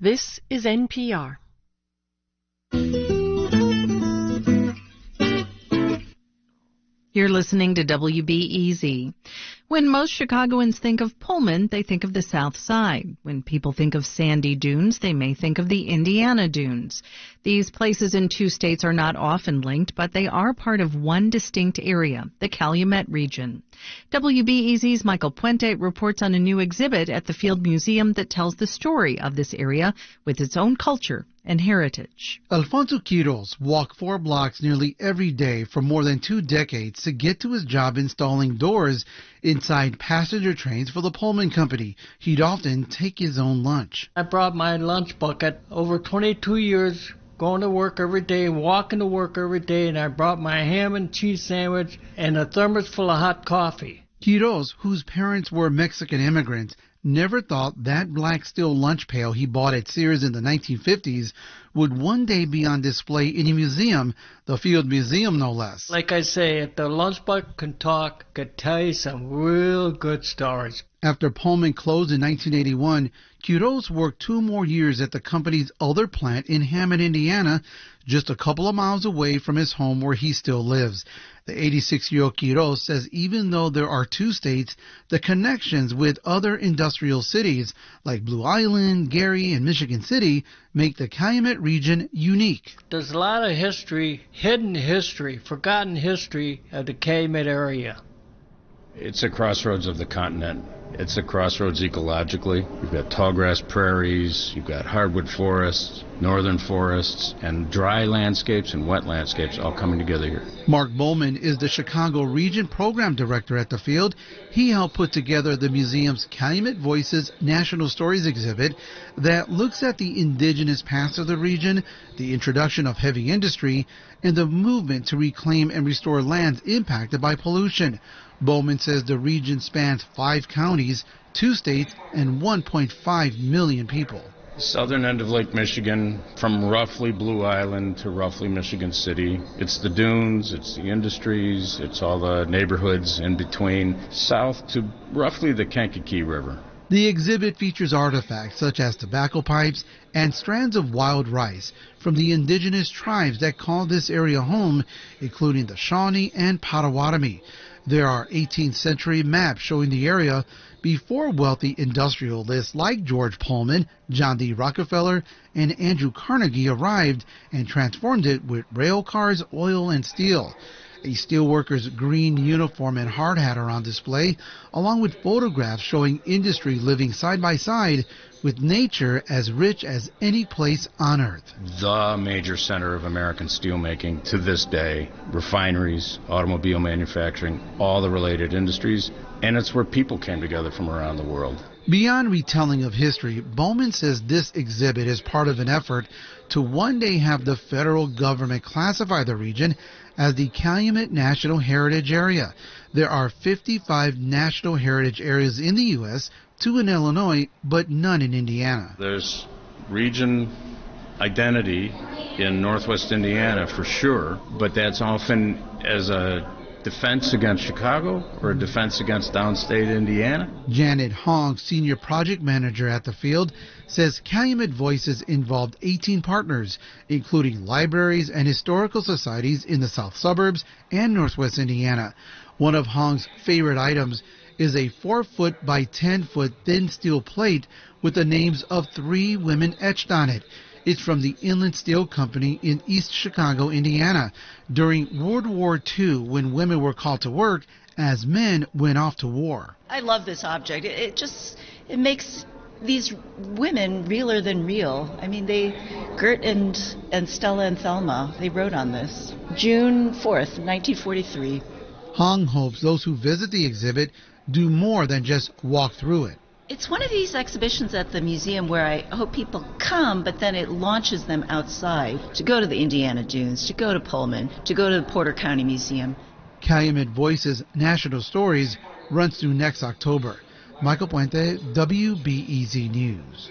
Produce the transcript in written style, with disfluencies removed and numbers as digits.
This is NPR. You're listening to WBEZ. When most Chicagoans think of Pullman, they think of the South Side. When people think of sandy dunes, they may think of the Indiana dunes. These places in two states are not often linked, but they are part of one distinct area, the Calumet Region. WBEZ's Michael Puente reports on a new exhibit at the Field Museum that tells the story of this area with its own culture and heritage. Alfonso Quiroz walked 4 blocks nearly every day for more than 2 decades to get to his job installing doors inside passenger trains for the Pullman Company. He'd often take his own lunch. I brought my lunch bucket over 22 years, going to work every day, walking to work every day, and I brought my ham and cheese sandwich and a thermos full of hot coffee. Quiroz, whose parents were Mexican immigrants, never thought that black steel lunch pail he bought at Sears in the 1950s would one day be on display in a museum, the Field Museum no less. Like I say, if the lunch bucket can talk, could tell you some real good stories. After Pullman closed in 1981, Quiroz worked 2 more years at the company's other plant in Hammond, Indiana, just a couple of miles away from his home where he still lives. The 86-year-old Quiroz says even though there are 2 states, the connections with other industrial cities like Blue Island, Gary, and Michigan City make the Calumet region unique. There's a lot of history, hidden history, forgotten history of the Calumet area. It's a crossroads of the continent. It's a crossroads ecologically. You've got tallgrass prairies, you've got hardwood forests, northern forests, and dry landscapes and wet landscapes all coming together here. Mark Bowman is the Chicago Region Program Director at the Field. He helped put together the museum's Calumet Voices National Stories exhibit that looks at the indigenous past of the region, the introduction of heavy industry, and the movement to reclaim and restore lands impacted by pollution. Bowman says the region spans 5 counties, 2 states, and 1.5 million people. Southern end of Lake Michigan, from roughly Blue Island to roughly Michigan City. It's the dunes, it's the industries, it's all the neighborhoods in between, south to roughly the Kankakee River. The exhibit features artifacts such as tobacco pipes and strands of wild rice from the indigenous tribes that call this area home, including the Shawnee and Potawatomi. There are 18th century maps showing the area before wealthy industrialists like George Pullman, John D. Rockefeller, and Andrew Carnegie arrived and transformed it with rail cars, oil, and steel. A steelworker's green uniform and hard hat are on display, along with photographs showing industry living side by side with nature as rich as any place on earth. The major center of American steelmaking to this day, refineries, automobile manufacturing, all the related industries, and it's where people came together from around the world. Beyond retelling of history, Bowman says this exhibit is part of an effort to one day have the federal government classify the region as the Calumet National Heritage Area. There are 55 National Heritage Areas in the U.S., 2 in Illinois, but none in Indiana. There's region identity in Northwest Indiana for sure, but that's often as a defense against Chicago or a defense against downstate Indiana. Janet Hong, senior project manager at the Field, says Calumet Voices involved 18 partners, including libraries and historical societies in the south suburbs and Northwest Indiana. One of Hong's favorite items is a 4-foot by 10-foot thin steel plate with the names of 3 women etched on it. It's from the Inland Steel Company in East Chicago, Indiana, during World War II when women were called to work as men went off to war. I love this object. It makes these women realer than real. I mean, Gert and Stella and Thelma, they wrote on this. June 4th, 1943. Hong hopes those who visit the exhibit do more than just walk through it. It's one of these exhibitions at the museum where I hope people come, but then it launches them outside to go to the Indiana Dunes, to go to Pullman, to go to the Porter County Museum. Calumet Voices National Stories runs through next October. Michael Puente, WBEZ News.